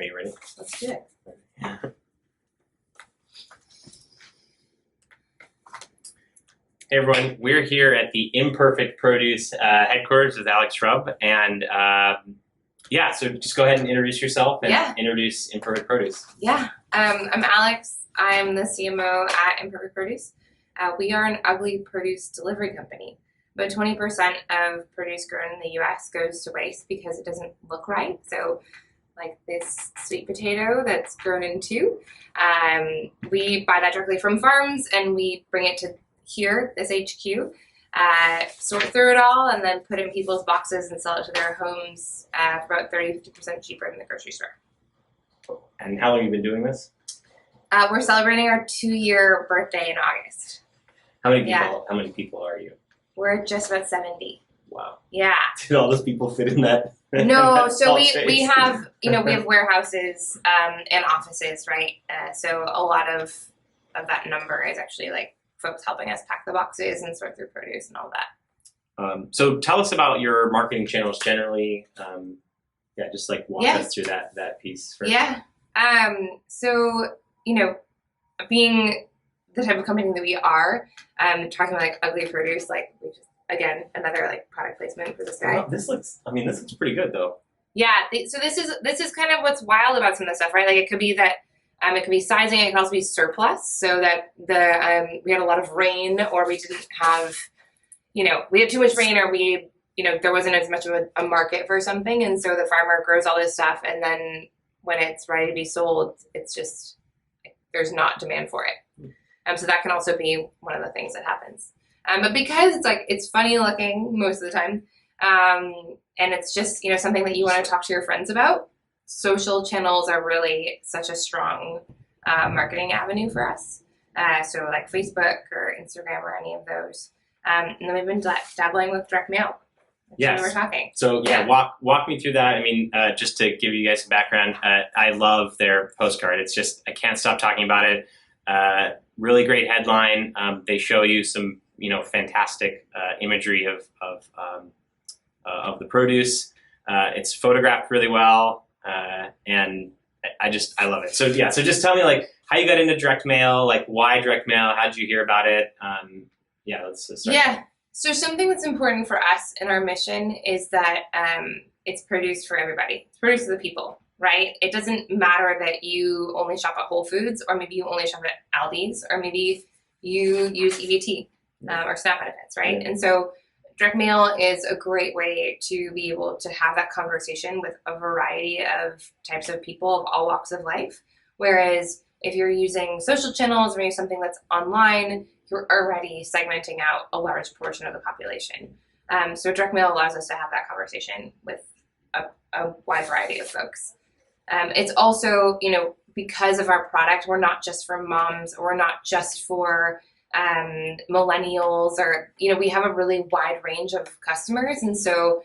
Are you ready? Let's do it. Hey everyone, we're here at the Imperfect Produce headquarters with Alex Strub, and yeah, so just go ahead and introduce yourself and introduce Imperfect Produce. Yeah, I'm Alex. I'm the CMO at Imperfect Produce. We are an ugly produce delivery company, but 20% of produce grown in the U.S. goes to waste because it doesn't look right. So, like this sweet potato that's grown in two, we buy that directly from farms and we bring it to here, this HQ, sort through it all, and then put it in people's boxes and sell it to their homes for about 30–50% cheaper than the grocery store. And how long have you been doing this? We're celebrating our 2-year birthday in August. How many people? Yeah. How many people are you? We're just about 70. Wow. Yeah. Did all those people fit in that? No, so we have we have warehouses and offices, right? So a lot of that number is actually like folks helping us pack the boxes and sort through produce and all that. So tell us about your marketing channels generally. Yeah, just like walk us through that piece first. Yeah. So, being the type of company that we are, talking about like ugly produce, like we just, again, another like product placement for this guy. Wow, this looks pretty good though. Yeah. So this is kind of what's wild about some of this stuff, right? Like it could be that it can be sizing, it can also be surplus, so that we had a lot of rain, or we didn't have, we had too much rain, or there wasn't as much of a market for something, and so the farmer grows all this stuff, and then when it's ready to be sold, it's just, there's not demand for it. So that can also be one of the things that happens. But because it's funny looking most of the time, and it's just, something that you want to talk to your friends about, social channels are really such a strong marketing avenue for us. So like Facebook or Instagram or any of those. And then we've been dabbling with direct mail. Yes. We're talking. So walk me through that. I mean, just to give you guys some background, I love their postcard. It's just, I can't stop talking about it. Really great headline. They show you some, fantastic imagery of the produce. It's photographed really well. And I love it. So yeah, so just tell me like how you got into direct mail, like why direct mail, how did you hear about it? Let's start. Yeah, so something that's important for us in our mission is that it's produced for everybody. It's produced for the people, right? It doesn't matter that you only shop at Whole Foods, or maybe you only shop at Aldi's, or maybe you use EBT or SNAP benefits, right? And so direct mail is a great way to be able to have that conversation with a variety of types of people of all walks of life. Whereas if you're using social channels or maybe something that's online, you're already segmenting out a large portion of the population. So direct mail allows us to have that conversation with a wide variety of folks. It's also, because of our product, we're not just for moms, or we're not just for millennials, or we have a really wide range of customers, and so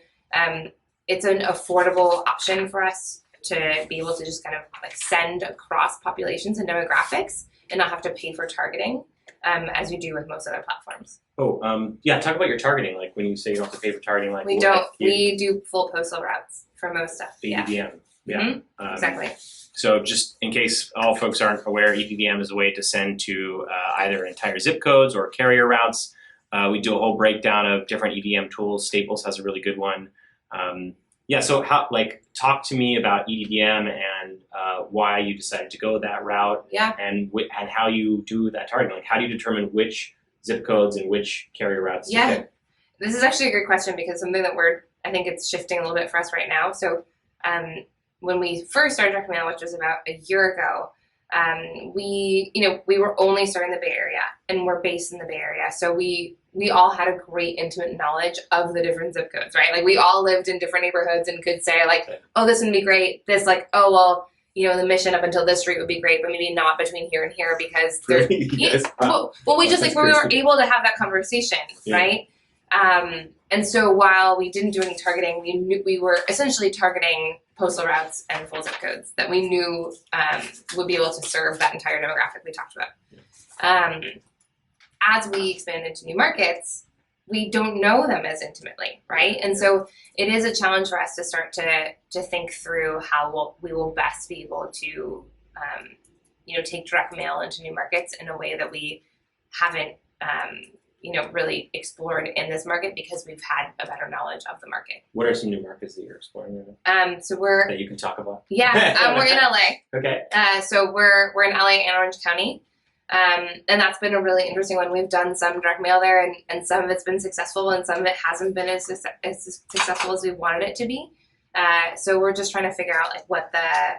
it's an affordable option for us to be able to just kind of like send across populations and demographics and not have to pay for targeting as you do with most other platforms. Talk about your targeting. Like when you say you don't have to pay for targeting, like we don't. We do full postal routes for most stuff. EDDM. Yeah. Mm-hmm. Exactly. So just in case all folks aren't aware, EDDM is a way to send to either entire zip codes or carrier routes. We do a whole breakdown of different EDDM tools. Staples has a really good one. So talk to me about EDDM and why you decided to go that route. Yeah. And how you do that targeting. Like how do you determine which zip codes and which carrier routes to pick? This is actually a great question, because something that I think it's shifting a little bit for us right now. So when we first started direct mail, which was about a year ago, we were only starting in the Bay Area, and we're based in the Bay Area. So we all had a great intimate knowledge of the different zip codes, right? Like we all lived in different neighborhoods and could say like, oh, this would be great. This the Mission up until this street would be great, but maybe not between here and here, because there's, we just we were able to have that conversation, right? And so while we didn't do any targeting, we were essentially targeting postal routes and full zip codes that we knew would be able to serve that entire demographic we talked about. As we expanded into new markets, we don't know them as intimately, right? And so it is a challenge for us to start to think through how we will best be able to, take direct mail into new markets in a way that we haven't, really explored in this market because we've had a better knowledge of the market. What are some new markets that you're exploring right now? So we're that you can talk about. Yeah, we're in LA. Okay. So we're in LA and Orange County. And that's been a really interesting one. We've done some direct mail there, and some of it's been successful, and some of it hasn't been as successful as we wanted it to be. So we're just trying to figure out like what the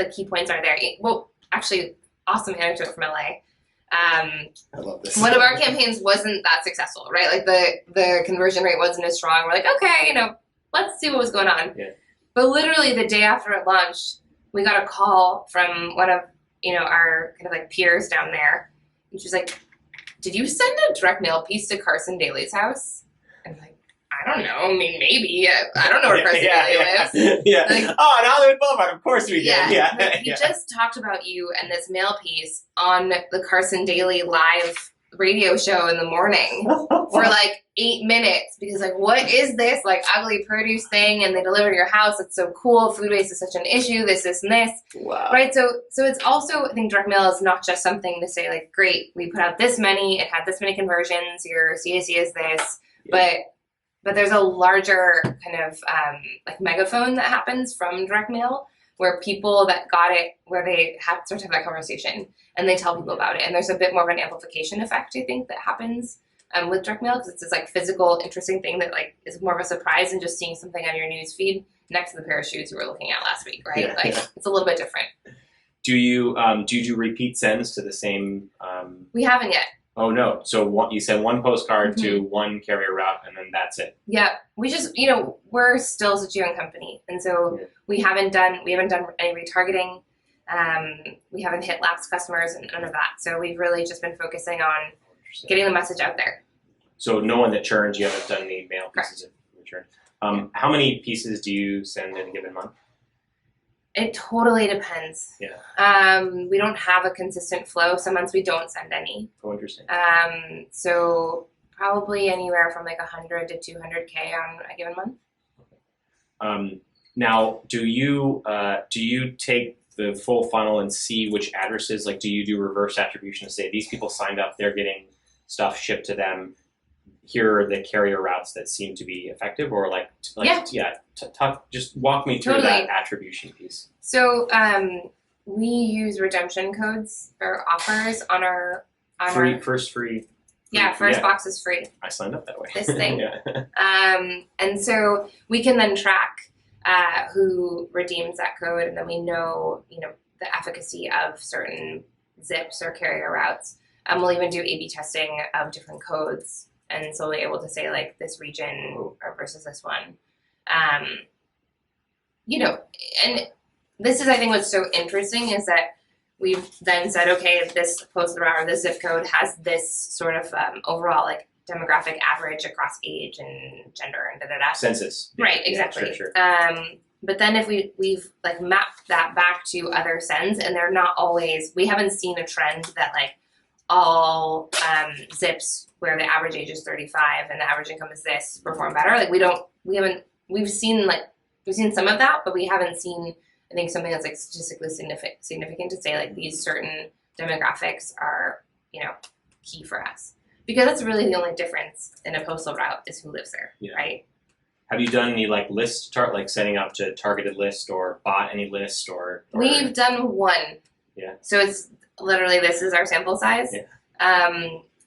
key points are there. Well, actually, awesome anecdote from LA. I love this. One of our campaigns wasn't that successful, right? Like the conversion rate wasn't as strong. We're like, okay, let's see what was going on. Yeah. But literally the day after it launched, we got a call from one of our kind of like peers down there. And she was like, did you send a direct mail piece to Carson Daly's house? And I'm like, I don't know. I mean, maybe. I don't know where Carson Daly lives. Yeah. Like, on Hollywood Boulevard. Of course we did. Yeah. He just talked about you and this mail piece on the Carson Daly live radio show in the morning for like 8 minutes because like, what is this like ugly produce thing? And they deliver to your house. It's so cool. Food waste is such an issue. This, and this. Wow. Right. So it's also, I think direct mail is not just something to say like, great, we put out this many, it had this many conversions, your CAC is this, but there's a larger kind of like megaphone that happens from direct mail where people that got it, where they have sort of that conversation and they tell people about it. And there's a bit more of an amplification effect, I think, that happens with direct mail because it's this like physical, interesting thing that like is more of a surprise than just seeing something on your news feed next to the pair of shoes you were looking at last week, right? It's a little bit different. Do you do repeat sends to the same? We haven't yet. Oh no! So you send one postcard to one carrier route, and then that's it. Yeah, we just we're still such a young company, and so we haven't done any retargeting. We haven't hit lapsed customers and none of that. So we've really just been focusing on getting the message out there. So no one that churns, you haven't done any mail pieces of return. How many pieces do you send in a given month? It totally depends. Yeah. We don't have a consistent flow. Some months we don't send any. Oh, interesting. So probably anywhere from like 100 to 200K on a given month. Now, do you take the full funnel and see which addresses? Like, do you do reverse attribution to say these people signed up, they're getting stuff shipped to them? Here are the carrier routes that seem to be effective, or just walk me through that attribution piece. So we use redemption codes or offers on our first free. Yeah, first box is free. I signed up that way. This thing. And so we can then track who redeems that code, and then we know the efficacy of certain zips or carrier routes. We'll even do A/B testing of different codes. And so we're able to say like this region versus this one, and this is, I think, what's so interesting is that we've then said, okay, this postal route or this zip code has this sort of overall like demographic average across age and gender and da-da-da. Census. Right, exactly. Yeah, sure. But then if we've like mapped that back to other sends, and they're not always, we haven't seen a trend that like all zips where the average age is 35 and the average income is this perform better. Like we've seen some of that, but we haven't seen, I think, something that's like statistically significant to say like these certain demographics are, key for us. Because that's really the only difference in a postal route is who lives there, right? Have you done any like list like setting up to targeted list or bought any list or? We've done one. Yeah. So it's literally, this is our sample size. Yeah.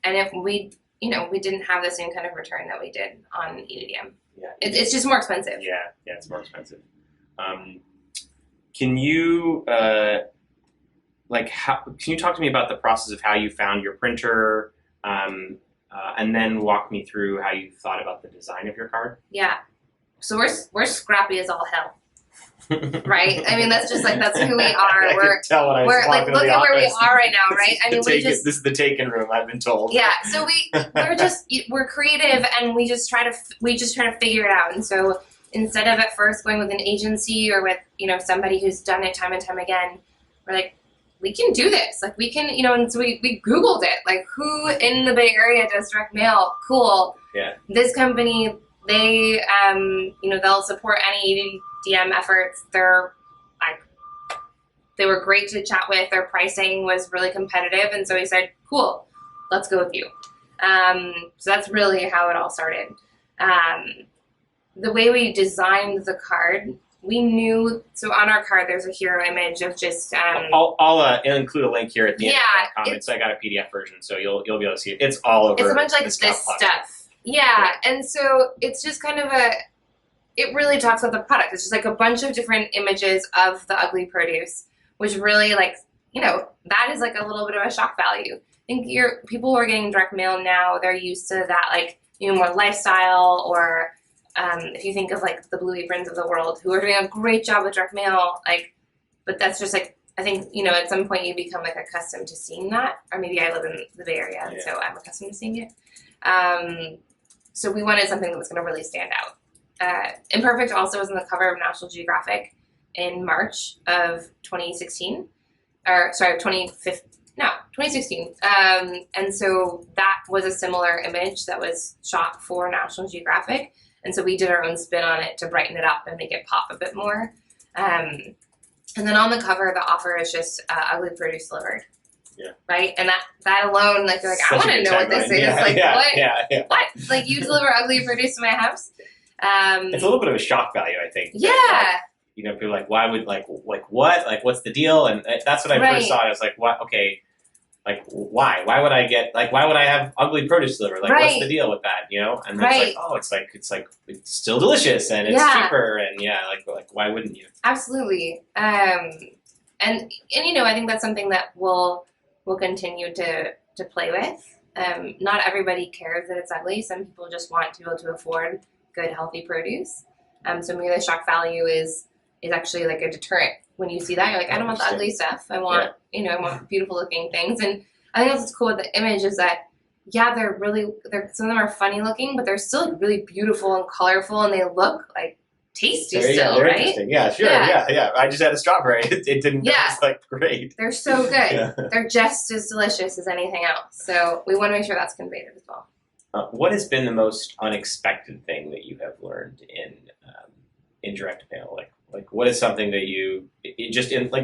And if we didn't have the same kind of return that we did on EDDM. Yeah. It's just more expensive. Yeah, it's more expensive. Can you can you talk to me about the process of how you found your printer, and then walk me through how you thought about the design of your card? Yeah. So we're scrappy as all hell. Right? I mean, that's who we are. We're like, look at where we are right now, right? I mean, this is the taken room, I've been told. Yeah. So we're creative, and we just try to figure it out. And so instead of at first going with an agency or with somebody who's done it time and time again, we're like, we can do this. Like we can, and so we Googled it. Like who in the Bay Area does direct mail? Cool. Yeah. This company, they, they'll support any EDDM efforts. They were great to chat with. Their pricing was really competitive. And so we said, cool, let's go with you. So that's really how it all started. The way we designed the card, we knew, so on our card, there's a hero image of just... I'll include a link here at the end of the comments. I got a PDF version, so you'll be able to see it. It's all over. It's a bunch like this stuff. Yeah, and so it's just kind of it really talks about the product. It's just like a bunch of different images of the ugly produce, which really that is like a little bit of a shock value. I think people who are getting direct mail now, they're used to that more lifestyle, or if you think of like the Blue Aprons of the world who are doing a great job with direct mail, but that's just I think, at some point you become accustomed to seeing that, or maybe I live in the Bay Area, and so I'm accustomed to seeing it. So we wanted something that was going to really stand out. Imperfect also was on the cover of National Geographic in March of 2016, or sorry, 2016. And so that was a similar image that was shot for National Geographic. And so we did our own spin on it to brighten it up and make it pop a bit more. And then on the cover, the offer is just ugly produce delivered. Yeah. Right? And that alone, you're like, I want to know what this is. What? You deliver ugly produce to my house? It's a little bit of a shock value, I think. Yeah. People are like, why would, what? What's the deal? And that's when I first saw it. I was like, what? Okay. Why? Why would I have ugly produce delivered? What's the deal with that? And it's still delicious and it's cheaper and why wouldn't you? Absolutely. And I think that's something that we'll continue to play with. Not everybody cares that it's ugly. Some people just want to be able to afford good, healthy produce. So maybe the shock value is actually a deterrent. When you see that, you're like, I don't want the ugly stuff. I want, I want beautiful looking things. And I think what's cool with the image is that, some of them are funny looking, but they're still really beautiful and colorful, and they look tasty still, they're right? Interesting. Yeah, sure. Yeah. I just had a strawberry. It didn't taste great. They're so good. Yeah. They're just as delicious as anything else. So we want to make sure that's conveyed as well. What has been the most unexpected thing that you have learned in direct mail? What is something that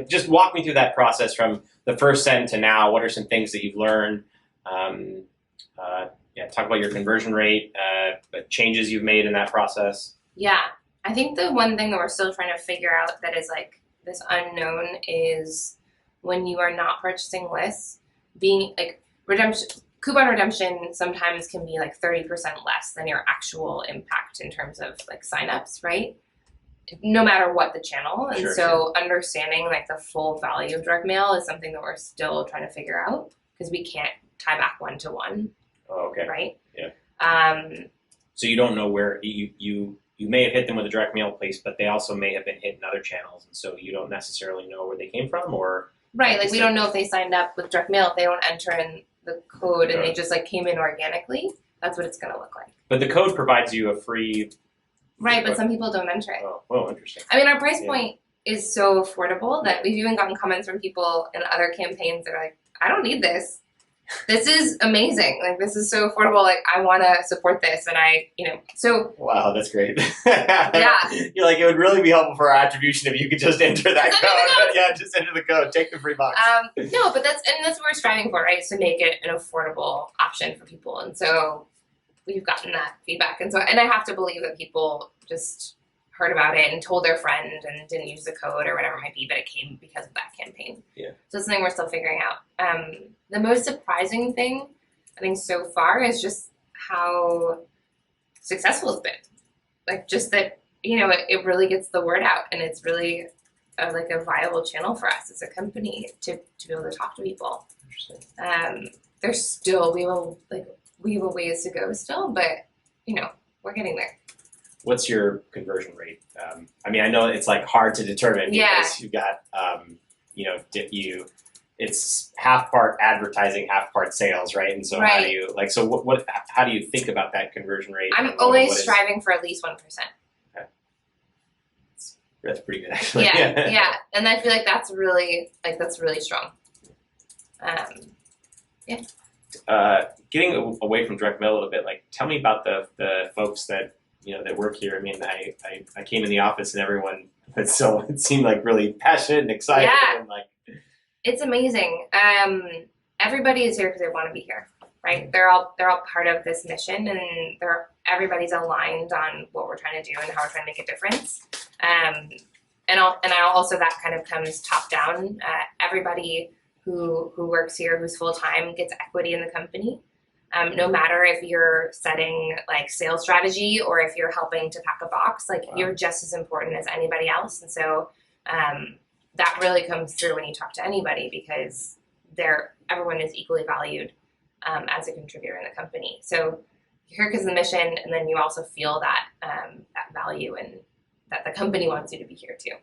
just walk me through that process from the first send to now. What are some things that you've learned? Talk about your conversion rate, changes you've made in that process. Yeah, I think the one thing that we're still trying to figure out that is this unknown is when you are not purchasing lists, being coupon redemption sometimes can be 30% less than your actual impact in terms of signups, right? No matter what the channel. And understanding the full value of direct mail is something that we're still trying to figure out because we can't tie back one-to-one. Oh, okay. Right? Yeah. So you don't know where you may have hit them with a direct mail place, but they also may have been hit in other channels, and so you don't necessarily know where they came from, or right. We don't know if they signed up with direct mail if they don't enter in the code and they just came in organically. That's what it's going to look like. But the code provides you a free. Right, but some people don't enter it. Oh, interesting. I mean, our price point is so affordable that we've even gotten comments from people in other campaigns that are like, I don't need this. This is amazing. This is so affordable. I want to support this. And so. Wow, that's great. Yeah. You're it would really be helpful for our attribution if you could just enter that code. Yeah, just enter the code. Take the free box. No, but that's what we're striving for, right? Is to make it an affordable option for people. And so we've gotten that feedback. And I have to believe that people just heard about it and told their friend and didn't use the code or whatever it might be, but it came because of that campaign. Yeah. So it's something we're still figuring out. The most surprising thing, I think, so far is just how successful it's been. Just that, it really gets the word out, and it's really a viable channel for us as a company to be able to talk to people. Interesting. There's still, we have a ways to go still, but, we're getting there. What's your conversion rate? I know it's hard to determine because you've got, it's half part advertising, half part sales, right? And so how do you how do you think about that conversion rate? I'm always striving for at least 1%. Okay. That's pretty good, actually. Yeah. And I feel that's really strong. Yeah. Getting away from direct mail a little bit, like tell me about the folks that that work here. I mean, I came in the office and everyone it seemed like really passionate and excited. Yeah. And like it's amazing. Everybody is here because they want to be here, right? They're all part of this mission, and everybody's aligned on what we're trying to do and how we're trying to make a difference. And also that kind of comes top down. Everybody who works here, who's full time, gets equity in the company. No matter if you're setting like sales strategy or if you're helping to pack a box, like you're just as important as anybody else. And so that really comes through when you talk to anybody, because everyone is equally valued as a contributor in the company. So you're here because of the mission, and then you also feel that that value and that the company wants you to be here too.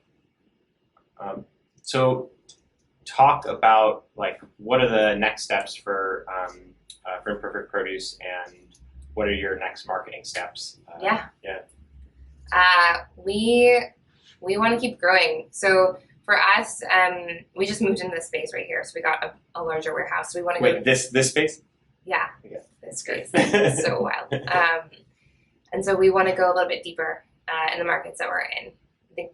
So talk about like what are the next steps for Imperfect Produce, and what are your next marketing steps? We want to keep growing. So for us, we just moved into this space right here. So we got a larger warehouse. So we want to this space? Yeah, this space. It's so wild. And so we want to go a little bit deeper in the markets that we're in. I think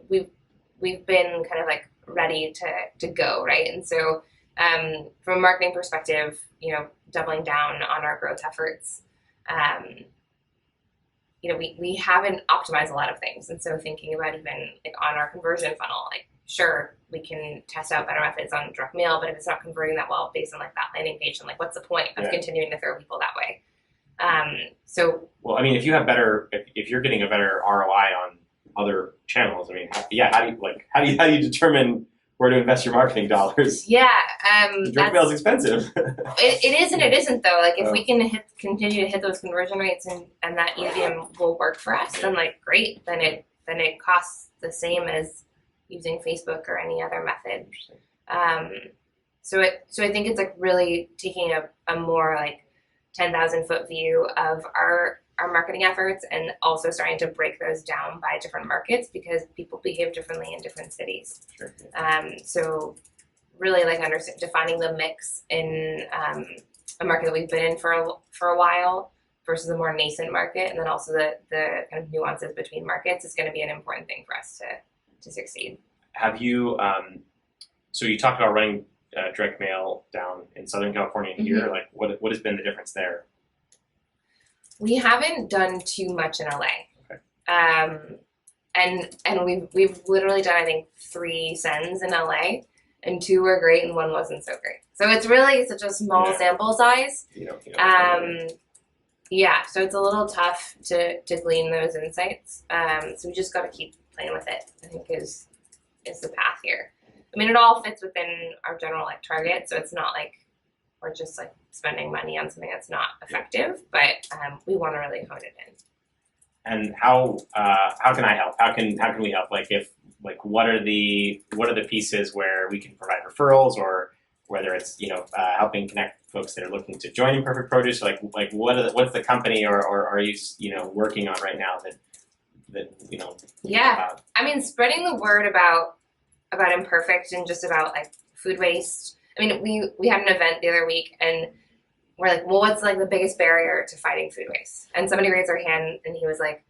we've been kind of like ready to go, right? And so from a marketing perspective, doubling down on our growth efforts. We haven't optimized a lot of things, and so thinking about even like on our conversion funnel, like sure we can test out better methods on direct mail, but if it's not converting that well based on like that landing page, then like what's the point of continuing to throw people that way? Well, I mean, if you have if you're getting a better ROI on other channels, I mean, how do you determine where to invest your marketing dollars? Yeah, direct mail is expensive. it is and it isn't though. Like if we can continue to hit those conversion rates and that EDDM will work for us, then like great. Then it costs the same as using Facebook or any other method. So I think it's like really taking a more like 10,000 foot view of our marketing efforts, and also starting to break those down by different markets, because people behave differently in different cities. Sure. So really like defining the mix in a market that we've been in for a while versus a more nascent market, and then also the kind of nuances between markets is going to be an important thing for us to succeed. Have you, so you talked about running direct mail down in Southern California and here, like what has been the difference there? We haven't done too much in LA. Okay. And we've literally done, I think, 3 sends in LA, and 2 were great and 1 wasn't so great. So it's really such a small sample size. So it's a little tough to glean those insights. So we just got to keep playing with it, I think is the path here. I mean, it all fits within our general like target, so it's not like we're just like spending money on something that's not effective, but we want to really hone it in. And how can I help? How can we help? What are the pieces where we can provide referrals, or whether it's helping connect folks that are looking to join Imperfect Produce? What's the company or are you working on right now that Yeah, I mean, spreading the word about Imperfect and just about like food waste. I mean, we had an event the other week, and we're like, well, what's like the biggest barrier to fighting food waste? And somebody raised their hand, and he was like,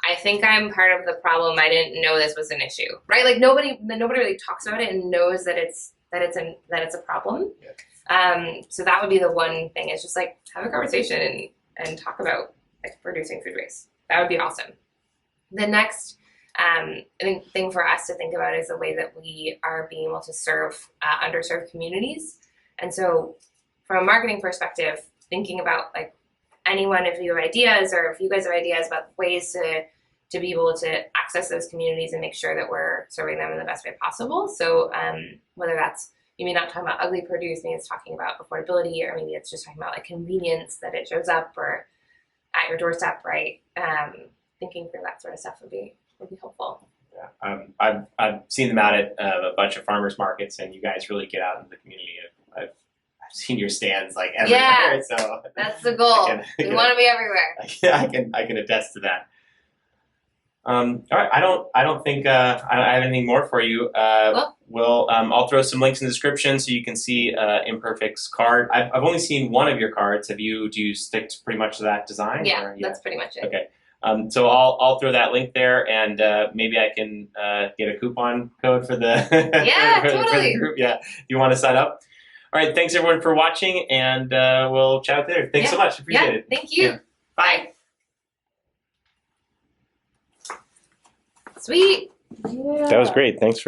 I think I'm part of the problem. I didn't know this was an issue, right? Like nobody really talks about it and knows that it's a problem. Yeah. So that would be the one thing. Is just like have a conversation and talk about like reducing food waste. That would be awesome. The next thing for us to think about is the way that we are being able to serve underserved communities. And so from a marketing perspective, thinking about like anyone, if you have ideas or if you guys have ideas about ways to be able to access those communities and make sure that we're serving them in the best way possible. So whether that's maybe not talking about ugly produce, maybe it's talking about affordability, or maybe it's just talking about like convenience, that it shows up or at your doorstep, right? Thinking through that sort of stuff would be helpful. Yeah, I've seen them out at a bunch of farmers markets, and you guys really get out into the community. I've seen your stands like everywhere. Yeah, so that's the goal. We want to be everywhere. Yeah, I can attest to that. All right, I don't think I have anything more for you. I'll throw some links in the description so you can see Imperfect's card. I've only seen one of your cards. Do you stick to pretty much to that design? Yeah, or? that's pretty much it. Okay. So I'll throw that link there, and maybe I can get a coupon code for the for the group. Yeah, if you want to sign up. All right, thanks everyone for watching, and we'll chat there. Thanks so much. Appreciate it. Thank you. Yeah. Bye. Sweet. That was great. Thanks.